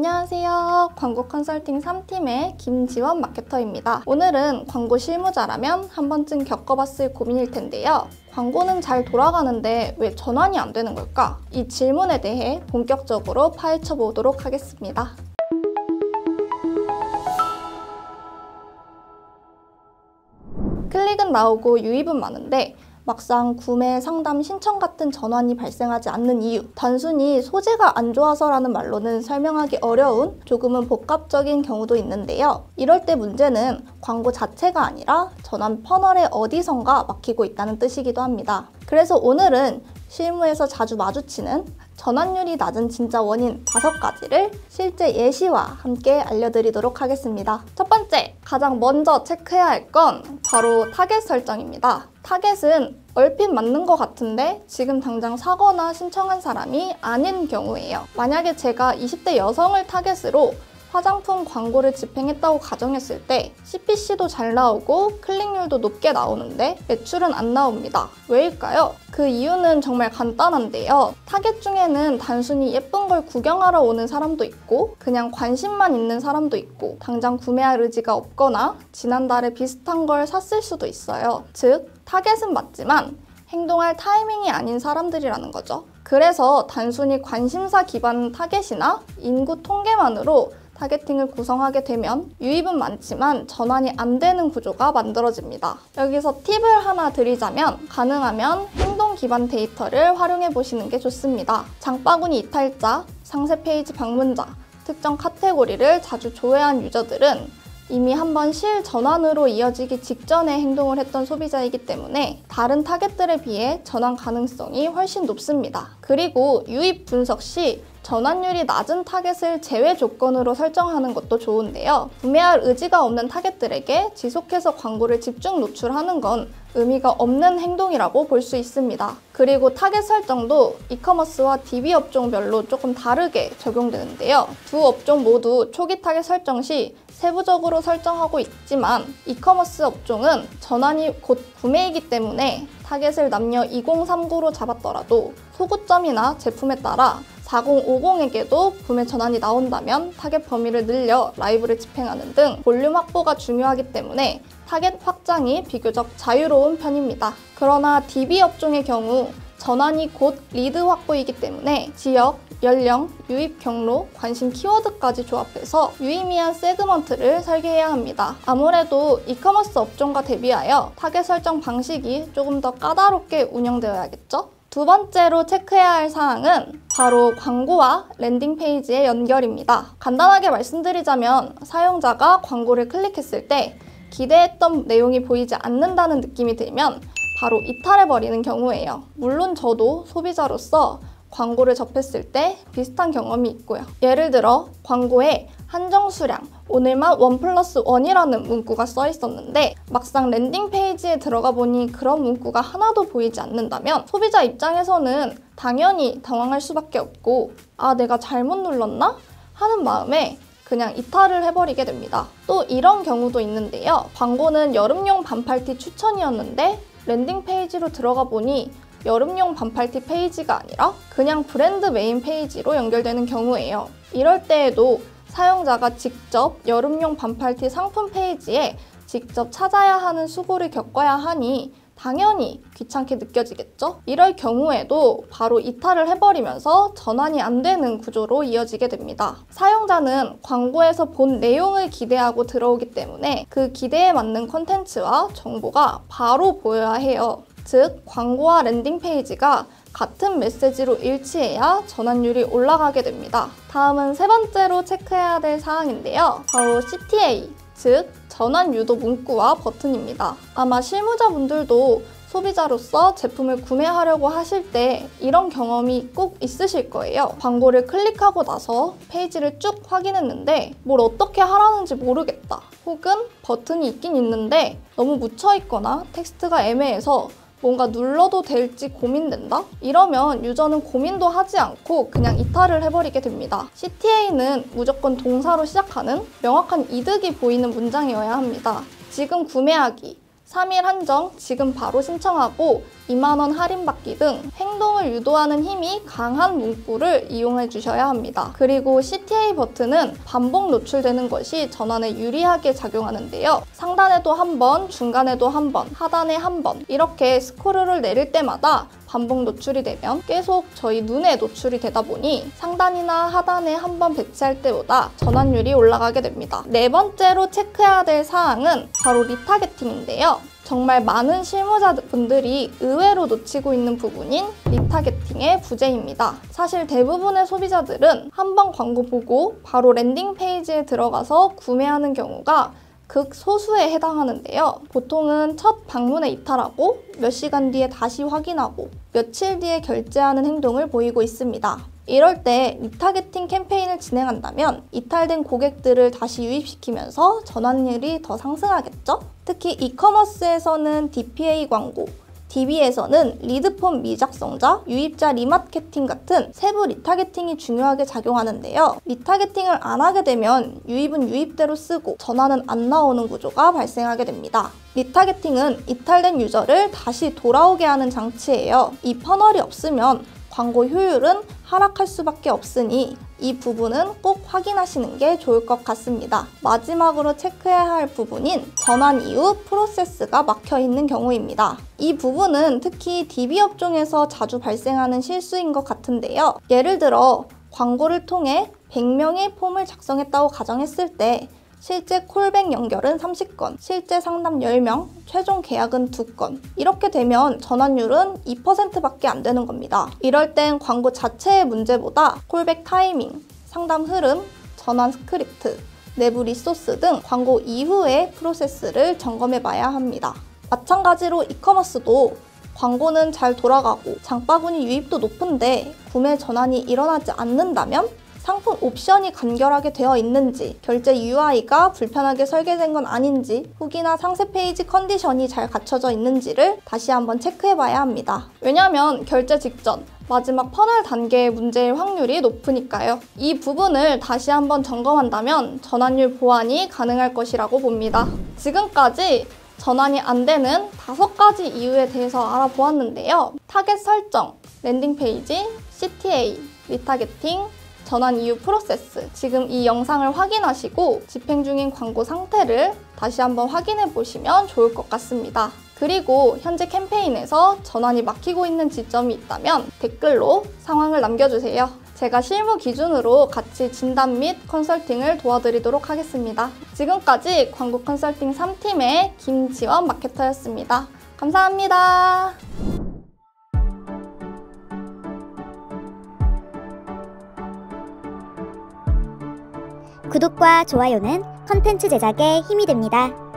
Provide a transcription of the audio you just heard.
안녕하세요. 광고 컨설팅 3팀의 김지원 마케터입니다. 오늘은 광고 실무자라면 한 번쯤 겪어봤을 고민일 텐데요. 광고는 잘 돌아가는데 왜 전환이 안 되는 걸까? 이 질문에 대해 본격적으로 파헤쳐 보도록 하겠습니다. 클릭은 나오고 유입은 많은데 막상 구매, 상담, 신청 같은 전환이 발생하지 않는 이유, 단순히 소재가 안 좋아서라는 말로는 설명하기 어려운 조금은 복합적인 경우도 있는데요. 이럴 때 문제는 광고 자체가 아니라 전환 퍼널의 어디선가 막히고 있다는 뜻이기도 합니다. 그래서 오늘은 실무에서 자주 마주치는 전환율이 낮은 진짜 원인 5가지를 실제 예시와 함께 알려드리도록 하겠습니다. 첫 번째, 가장 먼저 체크해야 할 건 바로 타겟 설정입니다. 타겟은 얼핏 맞는 것 같은데 지금 당장 사거나 신청한 사람이 아닌 경우예요. 만약에 제가 20대 여성을 타겟으로 화장품 광고를 집행했다고 가정했을 때 CPC도 잘 나오고 클릭률도 높게 나오는데 매출은 안 나옵니다. 왜일까요? 그 이유는 정말 간단한데요. 타겟 중에는 단순히 예쁜 걸 구경하러 오는 사람도 있고 그냥 관심만 있는 사람도 있고 당장 구매할 의지가 없거나 지난달에 비슷한 걸 샀을 수도 있어요. 즉, 타겟은 맞지만 행동할 타이밍이 아닌 사람들이라는 거죠. 그래서 단순히 관심사 기반 타겟이나 인구 통계만으로 타겟팅을 구성하게 되면 유입은 많지만 전환이 안 되는 구조가 만들어집니다. 여기서 팁을 하나 드리자면 가능하면 행동 기반 데이터를 활용해 보시는 게 좋습니다. 장바구니 이탈자, 상세 페이지 방문자, 특정 카테고리를 자주 조회한 유저들은 이미 한번 실전환으로 이어지기 직전에 행동을 했던 소비자이기 때문에 다른 타겟들에 비해 전환 가능성이 훨씬 높습니다. 그리고 유입 분석 시 전환율이 낮은 타겟을 제외 조건으로 설정하는 것도 좋은데요. 구매할 의지가 없는 타겟들에게 지속해서 광고를 집중 노출하는 건 의미가 없는 행동이라고 볼 수 있습니다. 그리고 타겟 설정도 이커머스와 DB 업종별로 조금 다르게 적용되는데요. 두 업종 모두 초기 타겟 설정 시 세부적으로 설정하고 있지만 이커머스 업종은 전환이 곧 구매이기 때문에 타겟을 남녀 2039로 잡았더라도 소구점이나 제품에 따라 4050에게도 구매 전환이 나온다면 타겟 범위를 늘려 라이브를 집행하는 등 볼륨 확보가 중요하기 때문에 타겟 확장이 비교적 자유로운 편입니다. 그러나 DB 업종의 경우 전환이 곧 리드 확보이기 때문에 지역, 연령, 유입 경로, 관심 키워드까지 조합해서 유의미한 세그먼트를 설계해야 합니다. 아무래도 이커머스 업종과 대비하여 타겟 설정 방식이 조금 더 까다롭게 운영되어야겠죠? 두 번째로 체크해야 할 사항은 바로 광고와 랜딩 페이지의 연결입니다. 간단하게 말씀드리자면 사용자가 광고를 클릭했을 때 기대했던 내용이 보이지 않는다는 느낌이 들면 바로 이탈해버리는 경우예요. 물론 저도 소비자로서 광고를 접했을 때 비슷한 경험이 있고요. 예를 들어 광고에 한정 수량, 오늘만 1+1이라는 문구가 써 있었는데 막상 랜딩 페이지에 들어가 보니 그런 문구가 하나도 보이지 않는다면 소비자 입장에서는 당연히 당황할 수밖에 없고 내가 잘못 눌렀나? 하는 마음에 그냥 이탈을 해버리게 됩니다. 또 이런 경우도 있는데요. 광고는 여름용 반팔티 추천이었는데 랜딩 페이지로 들어가 보니 여름용 반팔티 페이지가 아니라 그냥 브랜드 메인 페이지로 연결되는 경우예요. 이럴 때에도 사용자가 직접 여름용 반팔티 상품 페이지에 직접 찾아야 하는 수고를 겪어야 하니 당연히 귀찮게 느껴지겠죠? 이럴 경우에도 바로 이탈을 해버리면서 전환이 안 되는 구조로 이어지게 됩니다. 사용자는 광고에서 본 내용을 기대하고 들어오기 때문에 그 기대에 맞는 콘텐츠와 정보가 바로 보여야 해요. 즉, 광고와 랜딩 페이지가 같은 메시지로 일치해야 전환율이 올라가게 됩니다. 다음은 세 번째로 체크해야 될 사항인데요. 바로 CTA, 즉 전환 유도 문구와 버튼입니다. 아마 실무자분들도 소비자로서 제품을 구매하려고 하실 때 이런 경험이 꼭 있으실 거예요. 광고를 클릭하고 나서 페이지를 쭉 확인했는데 뭘 어떻게 하라는지 모르겠다. 혹은 버튼이 있긴 있는데 너무 묻혀있거나 텍스트가 애매해서 뭔가 눌러도 될지 고민된다? 이러면 유저는 고민도 하지 않고 그냥 이탈을 해버리게 됩니다. CTA는 무조건 동사로 시작하는 명확한 이득이 보이는 문장이어야 합니다. 지금 구매하기, 3일 한정, 지금 바로 신청하고 2만 원 할인받기 등 행동을 유도하는 힘이 강한 문구를 이용해 주셔야 합니다. 그리고 CTA 버튼은 반복 노출되는 것이 전환에 유리하게 작용하는데요. 상단에도 한 번, 중간에도 한 번, 하단에 한 번 이렇게 스크롤을 내릴 때마다 반복 노출이 되면 계속 저희 눈에 노출이 되다 보니 상단이나 하단에 한 번 배치할 때보다 전환율이 올라가게 됩니다. 네 번째로 체크해야 될 사항은 바로 리타게팅인데요. 정말 많은 실무자분들이 의외로 놓치고 있는 부분인 리타게팅의 부재입니다. 사실 대부분의 소비자들은 한 번 광고 보고 바로 랜딩 페이지에 들어가서 구매하는 경우가 극소수에 해당하는데요. 보통은 첫 방문에 이탈하고 몇 시간 뒤에 다시 확인하고 며칠 뒤에 결제하는 행동을 보이고 있습니다. 이럴 때 리타게팅 캠페인을 진행한다면 이탈된 고객들을 다시 유입시키면서 전환율이 더 상승하겠죠? 특히 이커머스에서는 DPA 광고, DB에서는 리드폼 미작성자, 유입자 리마케팅 같은 세부 리타게팅이 중요하게 작용하는데요. 리타게팅을 안 하게 되면 유입은 유입대로 쓰고 전환은 안 나오는 구조가 발생하게 됩니다. 리타게팅은 이탈된 유저를 다시 돌아오게 하는 장치예요. 이 퍼널이 없으면 광고 효율은 하락할 수밖에 없으니 이 부분은 꼭 확인하시는 게 좋을 것 같습니다. 마지막으로 체크해야 할 부분인 전환 이후 프로세스가 막혀 있는 경우입니다. 이 부분은 특히 DB 업종에서 자주 발생하는 실수인 것 같은데요. 예를 들어 광고를 통해 100명의 폼을 작성했다고 가정했을 때 실제 콜백 연결은 30건, 실제 상담 10명, 최종 계약은 2건. 이렇게 되면 전환율은 2%밖에 안 되는 겁니다. 이럴 땐 광고 자체의 문제보다 콜백 타이밍, 상담 흐름, 전환 스크립트, 내부 리소스 등 광고 이후의 프로세스를 점검해 봐야 합니다. 마찬가지로 이커머스도 광고는 잘 돌아가고 장바구니 유입도 높은데 구매 전환이 일어나지 않는다면 상품 옵션이 간결하게 되어 있는지, 결제 UI가 불편하게 설계된 건 아닌지, 후기나 상세 페이지 컨디션이 잘 갖춰져 있는지를 다시 한번 체크해 봐야 합니다. 왜냐하면 결제 직전, 마지막 퍼널 단계의 문제일 확률이 높으니까요. 이 부분을 다시 한번 점검한다면 전환율 보완이 가능할 것이라고 봅니다. 지금까지 전환이 안 되는 5가지 이유에 대해서 알아보았는데요. 타겟 설정, 랜딩 페이지, CTA, 리타게팅, 전환 이후 프로세스, 지금 이 영상을 확인하시고 집행 중인 광고 상태를 다시 한번 확인해 보시면 좋을 것 같습니다. 그리고 현재 캠페인에서 전환이 막히고 있는 지점이 있다면 댓글로 상황을 남겨주세요. 제가 실무 기준으로 같이 진단 및 컨설팅을 도와드리도록 하겠습니다. 지금까지 광고 컨설팅 3팀의 김지원 마케터였습니다. 감사합니다. 구독과 좋아요는 컨텐츠 제작에 힘이 됩니다.